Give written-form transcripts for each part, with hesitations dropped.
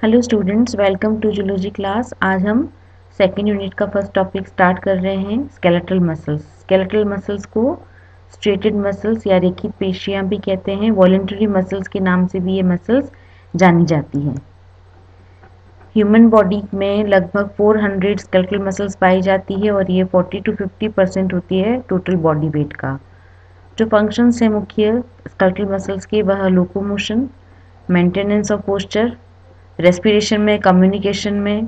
Hello students, welcome to zoology class. आज हम second unit का फर्स्ट टॉपिक स्टार्ट कर रहे हैं, स्केलेटल मसल्स। स्केलेटल मसल्स को स्ट्रेटेड मसल्स या रेखित पेशियां भी कहते हैं। वॉलेंटरी मसल्स के नाम से भी ये मसल्स जानी जाती हैं। ह्यूमन बॉडी में लगभग 400 स्केलेटल मसल्स पाई जाती है और ये 40 to 50% होती है टोटल बॉडी वेट का। जो फंक्शंस है मुख्य स्केलेटल मसल्स के, वह locomotion, maintenance of posture, respiration में, कम्युनिकेशन में,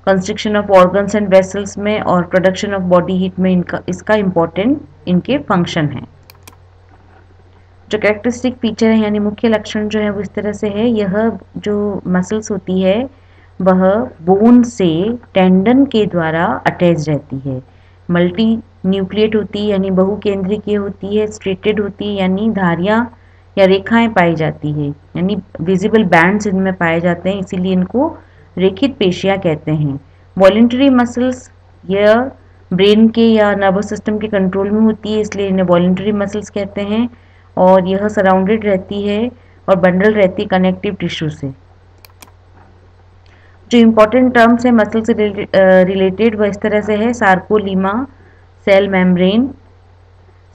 construction of organs and vessels में और प्रोडक्शन ऑफ बॉडी हीट में इसका इम्पोर्टेंट इनके फंक्शन है। जो कैरेक्टरिस्टिक फीचर है यानी मुख्य लक्षण जो है वो इस तरह से है। यह जो मसल्स होती है वह बोन से टेंडन के द्वारा अटैच रहती है। मल्टी न्यूक्लिएट होती है यानी बहुकेंद्रीय होती है। स्ट्रेटेड होती है यानी धारियाँ या रेखाएं पाई जाती है, यानी विजिबल बैंड्स इनमें पाए जाते हैं, इसीलिए इनको रेखित पेशियां कहते हैं। वॉलेंटरी मसल्स यह ब्रेन के या नर्वस सिस्टम के कंट्रोल में होती है, इसलिए इन्हें वॉलेंटरी मसल्स कहते हैं। और यह सराउंडेड रहती है और बंडल रहती है कनेक्टिव टिश्यू से। जो इम्पोर्टेंट टर्म्स है मसल से रिलेटेड वह इस तरह से है। सार्कोलीमा, सेल मेम्ब्रेन,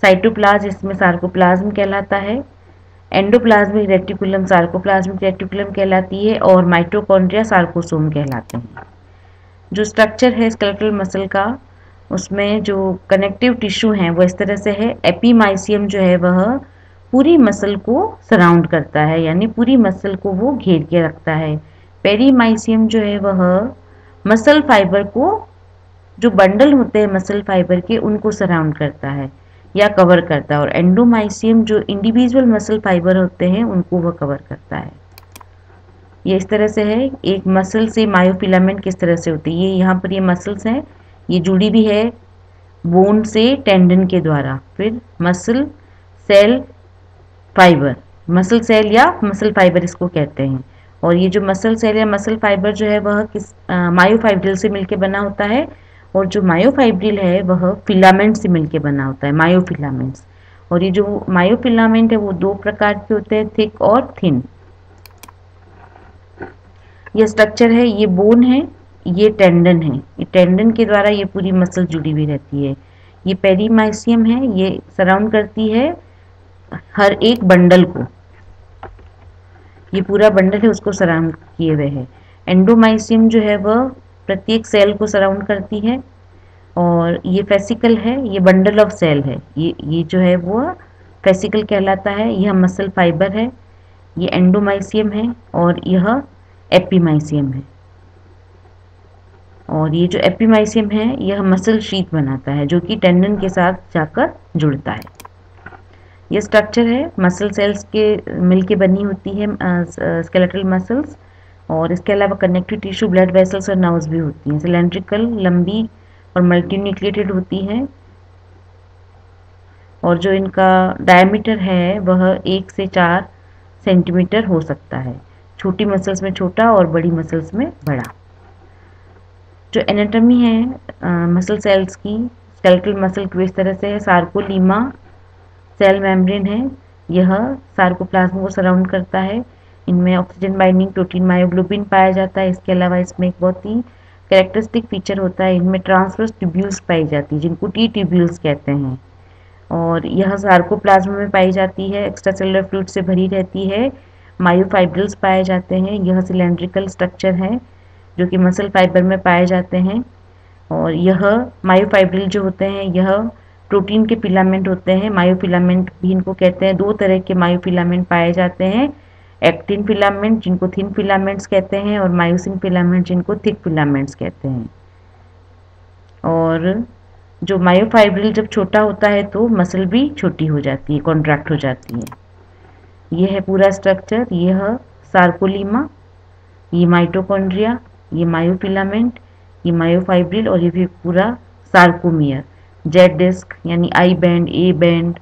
साइटोप्लाज्म इसमें सार्कोप्लाज्म कहलाता है, एंडोप्लाज्मिक रेटिकुलम सार्कोप्लाज्मिक रेटिकुलम कहलाती है और माइटोकॉन्ड्रिया सार्कोसोम कहलाते हैं। जो स्ट्रक्चर है स्केलेटल मसल का, उसमें जो कनेक्टिव टिश्यू हैं वो इस तरह से है। एपीमाइसियम जो है वह पूरी मसल को सराउंड करता है, यानी पूरी मसल को वो घेर के रखता है। पेरीमाइसियम जो है वह मसल फाइबर को, जो बंडल होते हैं मसल फाइबर के, उनको सराउंड करता है या कवर करता है। और एंडोमाइसियम जो इंडिविजुअल मसल फाइबर होते हैं उनको वह कवर करता है। ये इस तरह से है। एक मसल से मायोफिलामेंट किस तरह से होती है, ये यहाँ पर ये मसल्स हैं, ये जुड़ी भी है बोन से टेंडन के द्वारा। फिर muscle cell fibre, muscle cell या मसल फाइबर इसको कहते हैं। और ये जो मसल सेल या मसल फाइबर जो है वह किस मायोफाइब्रिल से मिलकर बना होता है, और जो मायोफाइब्रिल है वह फिलामेंट से मिलकर बना होता है, मायोफिलामेंट्स। और ये जो मायोफिलामेंट है वो दो प्रकार के होते हैं, थिक और थिन। ये स्ट्रक्चर है, ये बोन है, ये टेंडन है। ये टेंडन के द्वारा ये पूरी मसल जुड़ी हुई रहती है। ये पेरीमाइसियम है, ये सराउंड करती है हर एक बंडल को, ये पूरा बंडल है उसको सराउंड किए हुए है। एंडोमाइसियम जो है वह प्रत्येक सेल को सराउंड करती है। और ये फेसिकल है, ये बंडल ऑफ सेल है, ये जो है वो फेसिकल कहलाता है। यह मसल फाइबर है, ये एंडोमाइसियम है और यह एपीमाइसियम है। और ये जो एपीमाइसियम है यह मसल शीथ बनाता है जो कि टेंडन के साथ जाकर जुड़ता है। ये स्ट्रक्चर है, मसल सेल्स के मिलके बनी होती है स्केलेटल मसल्स। और इसके अलावा कनेक्टिव टिश्यू, ब्लड वेसल्स और नर्व्स भी होती हैं। सिलेंड्रिकल, लंबी और मल्टीन्यूक्लिएटेड होती हैं। और जो इनका डायमीटर है वह 1 से 4 सेंटीमीटर हो सकता है, छोटी मसल्स में छोटा और बड़ी मसल्स में बड़ा। जो एनाटॉमी है मसल सेल्स की, स्केलेटल मसल की इस तरह से है। सार्कोलीमा सेल मेम्ब्रेन है, यह सार्कोप्लाज्म को सराउंड करता है। इनमें ऑक्सीजन बाइंडिंग प्रोटीन मायोग्लोबिन पाया जाता है। इसके अलावा इसमें एक बहुत ही कैरेक्टरिस्टिक फीचर होता है, इनमें ट्रांसवर्स ट्यूब्यूल्स पाई जाती है जिनको टी ट्यूब्यूल्स कहते हैं। और यह सार्कोप्लाज्म में पाई जाती है, एक्स्ट्रा सेलुलर फ्लूइड से भरी रहती है। मायोफाइब्रिल्स पाए जाते हैं, यह सिलेंड्रिकल स्ट्रक्चर है जो कि मसल फाइबर में पाए जाते हैं। और यह मायोफाइब्रिल जो होते हैं यह प्रोटीन के फिलामेंट होते हैं, मायोफिलामेंट भी इनको कहते हैं। दो तरह के मायोफिलामेंट पाए जाते हैं, एक्टिन फिलामेंट जिनको थिन फिलामेंट्स कहते हैं और मायोसिन फिलामेंट जिनको थिक फिलामेंट्स कहते हैं। और जो मायोफाइब्रिल जब छोटा होता है तो मसल भी छोटी हो जाती है, कॉन्ट्रैक्ट हो जाती है। यह है पूरा स्ट्रक्चर, यह सार्कोलीमा, ये माइटोकॉन्ड्रिया, ये मायोफिलामेंट, ये मायोफाइब्रिल और ये भी पूरा सार्कोमियर, जेड डिस्क यानी आई बैंड, ए बैंड,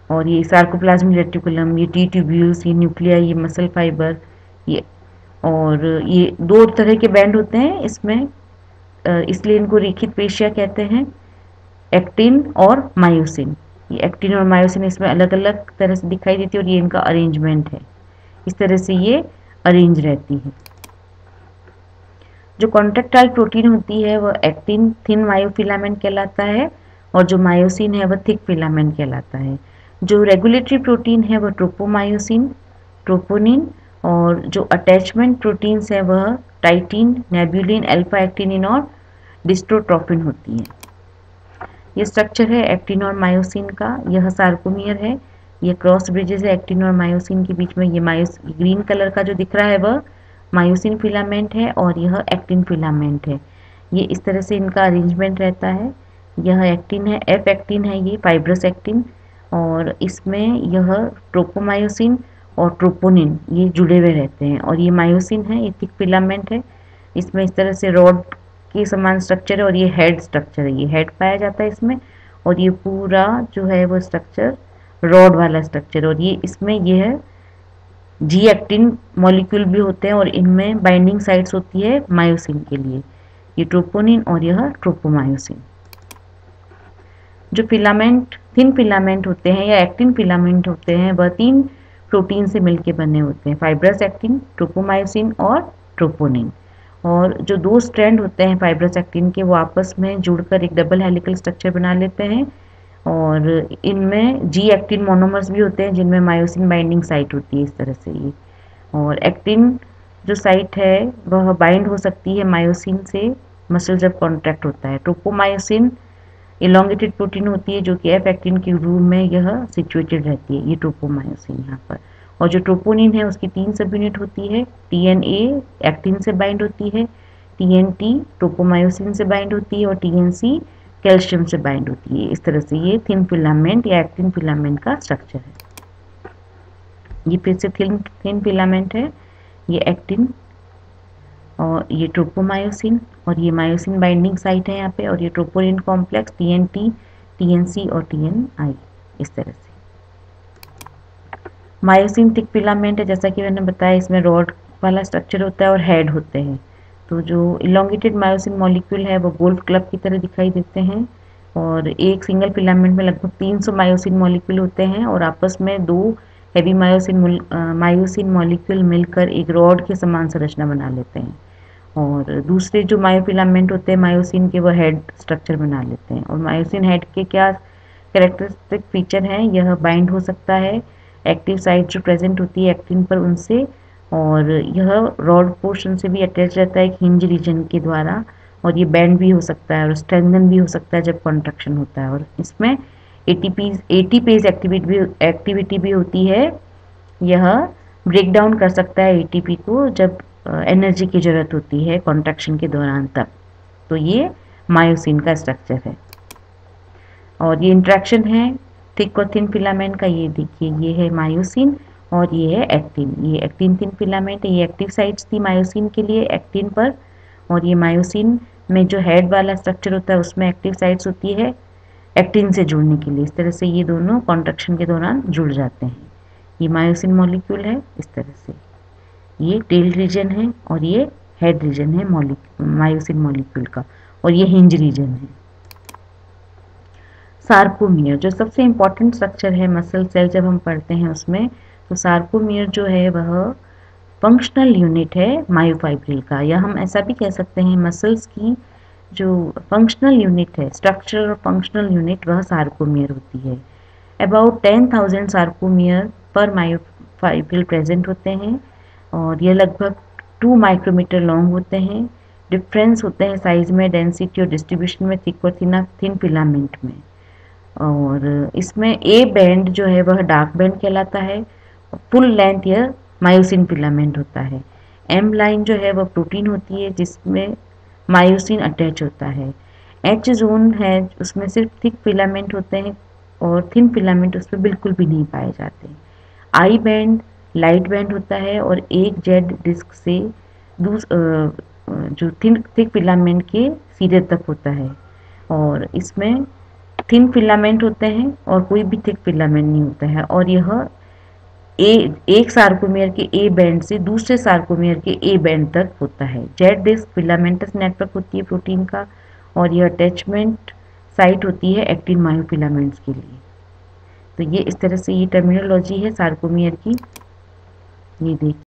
और ये सार्कोप्लाज्मिक रेटिकुलम, ये टी ट्यूब्यूल्स, ये न्यूक्लिया, ये मसल फाइबर, ये। और ये दो तरह के बैंड होते हैं इसमें, इसलिए इनको रेखित पेशियां कहते हैं, एक्टिन और मायोसिन। ये एक्टिन और मायोसिन इसमें अलग अलग तरह से दिखाई देती है और ये इनका अरेंजमेंट है, इस तरह से ये अरेंज रहती है। जो कॉन्ट्रैक्टाइल प्रोटीन होती है वह एक्टिन थिन मायोफिलामेंट कहलाता है, और जो मायोसिन है वह थिक फिलामेंट कहलाता है। जो रेगुलेटरी प्रोटीन है वह ट्रोपोमायोसिन, ट्रोपोनिन, और जो अटैचमेंट प्रोटीन्स है वह टाइटिन, नेबुलिन, अल्फा एक्टिनिन और डिस्ट्रोट्रोफिन होती है। ये स्ट्रक्चर है एक्टिन और मायोसिन का। यह सार्कोमियर है, ये क्रॉस ब्रिजेस है एक्टिन और मायोसिन के बीच में। ये ग्रीन कलर का जो दिख रहा है वह मायोसिन फिलामेंट है और यह एक्टिन फिलामेंट है। ये इस तरह से इनका अरेंजमेंट रहता है। यह एक्टिन है, एफ एक्टिन है ये, फाइब्रस एक्टिन, और इसमें यह ट्रोपोमायोसिन और ट्रोपोनिन ये जुड़े हुए रहते हैं। और ये मायोसिन है, ये थिक फिलामेंट है। इसमें इस तरह से रॉड के समान स्ट्रक्चर है, और ये हेड स्ट्रक्चर है, ये हेड पाया जाता है इसमें। और ये पूरा जो है वो स्ट्रक्चर रॉड वाला स्ट्रक्चर, और ये इसमें ये है जी एक्टिन मॉलिक्यूल भी होते हैं, और इनमें बाइंडिंग साइट्स होती है मायोसिन के लिए। ये ट्रोपोनिन और यह ट्रोपोमायोसिन। जो फिलामेंट थिन फिलामेंट होते हैं या एक्टिन फिलामेंट होते हैं वह 3 प्रोटीन से मिलकर बने होते हैं, फाइब्रस एक्टिन, ट्रोपोमायोसिन और ट्रोपोनिन। और जो 2 स्ट्रैंड होते हैं फाइब्रस एक्टिन के वो आपस में जुड़कर एक डबल हेलिकल स्ट्रक्चर बना लेते हैं, और इनमें जी एक्टिन मोनोमर्स भी होते हैं जिनमें मायोसिन बाइंडिंग साइट होती है इस तरह से ये। और एक्टिन जो साइट है वह बाइंड हो सकती है मायोसिन से मसल जब कॉन्ट्रैक्ट होता है। ट्रोपोमायोसिन इलोंगेटेड प्रोटीन होती है जो कि एफ एक्टिन के रूम में यह सिचुएटेड रहती है, ये ट्रोपोमायोसिन यहाँ पर। और जो ट्रोपोनिन है उसकी 3 सब यूनिट होती है। टीएनए एक्टिन से बाइंड होती है, टीएनटी ट्रोपोमायोसिन से बाइंड होती है, और टीएनसी कैल्शियम से बाइंड होती है। इस तरह से ये थिन फिलामेंट या एक्टिन फिलामेंट का स्ट्रक्चर है। ये फिर से थिन फिलामेंट है, ये एक्टिन और ये ट्रोपोमायोसिन, और ये मायोसिन बाइंडिंग साइट है यहाँ पे, और ये ट्रोपोनिन कॉम्प्लेक्स टीएनटी, टीएनसी और टीएनआई इस तरह से। मायोसिन थिक फिलामेंट है, जैसा कि मैंने बताया इसमें रॉड वाला स्ट्रक्चर होता है और हेड होते हैं। तो जो इलोंगेटेड मायोसिन मॉलिक्यूल है वो गोल्फ क्लब की तरह दिखाई देते हैं, और एक सिंगल फिलामेंट में लगभग 300 मायोसिन मॉलिक्यूल होते हैं, और आपस में 2 हैवी मायोसिन मॉलिक्यूल मिलकर एक रॉड के समान संरचना बना लेते हैं। और दूसरे जो मायोफिलामेंट होते हैं मायोसिन के, वो हेड स्ट्रक्चर बना लेते हैं। और मायोसिन हेड के क्या कैरेक्टरिस्टिक फीचर हैं, यह बाइंड हो सकता है एक्टिव साइट जो प्रेजेंट होती है एक्टिन पर उनसे, और यह रॉड पोर्शन से भी अटैच रहता है एक हिंज रीजन के द्वारा, और ये बैंड भी हो सकता है और स्ट्रेंथन भी हो सकता है जब कॉन्ट्रैक्शन होता है। और इसमें एटीपेज एक्टिविटी भी होती है, यह ब्रेक डाउन कर सकता है एटीपी को जब एनर्जी की ज़रूरत होती है कॉन्ट्रैक्शन के दौरान तब। तो ये मायोसिन का स्ट्रक्चर है। और ये इंट्रैक्शन है थिक और थिन फिलामेंट का, ये देखिए ये है मायोसिन और ये है एक्टिन। ये एक्टिन थिन फिलामेंट है, ये एक्टिव साइट्स थी मायोसिन के लिए एक्टिन पर, और ये मायोसिन में जो हेड वाला स्ट्रक्चर होता है उसमें एक्टिव साइट्स होती है एक्टिन से जुड़ने के लिए। इस तरह से ये दोनों कॉन्ट्रैक्शन के दौरान जुड़ जाते हैं। ये मायोसिन मॉलिक्यूल है इस तरह से, ये टेल रीजन है और ये हेड रीजन है मायोसिन मॉलिक्यूल का, और ये हिंज रीजन है। सार्कोमियर जो सबसे इम्पॉर्टेंट स्ट्रक्चर है मसल सेल जब हम पढ़ते हैं उसमें, तो सार्कोमियर जो है वह फंक्शनल यूनिट है मायोफाइब्रिल का, या हम ऐसा भी कह सकते हैं मसल्स की जो फंक्शनल यूनिट है, स्ट्रक्चरल और फंक्शनल यूनिट, वह सार्कोमियर होती है। अबाउट 10,000 सार्कोमियर पर मायोफाइब्रिल प्रेजेंट होते हैं, और ये लगभग 2 माइक्रोमीटर लॉन्ग होते हैं। डिफरेंस होते हैं साइज में, डेंसिटी और डिस्ट्रीब्यूशन में, थिक और थिन फिलामेंट में। और इसमें ए बैंड जो है वह डार्क बैंड कहलाता है, फुल लेंथ या मायोसिन फिलामेंट होता है। एम लाइन जो है वह प्रोटीन होती है जिसमें मायोसिन अटैच होता है। एच जोन है उसमें सिर्फ थिक फिलामेंट होते हैं और थिन फिलामेंट उसमें बिल्कुल भी नहीं पाए जाते। आई बैंड लाइट बैंड होता है और एक जेड डिस्क से जो थिक फिलामेंट के सीधे तक होता है, और इसमें थिन फिलामेंट होते हैं और कोई भी थिक फिलामेंट नहीं होता है। और यह एक सार्कोमियर के ए बैंड से दूसरे सार्कोमियर के ए बैंड तक होता है। जेड डिस्क फिलामेंटस नेटवर्क होती है प्रोटीन का, और यह अटैचमेंट साइट होती है एक्टिन मायोफिलामेंट्स के लिए। तो ये इस तरह से ये टर्मिनोलॉजी है सार्कोमियर की, ये देखिए।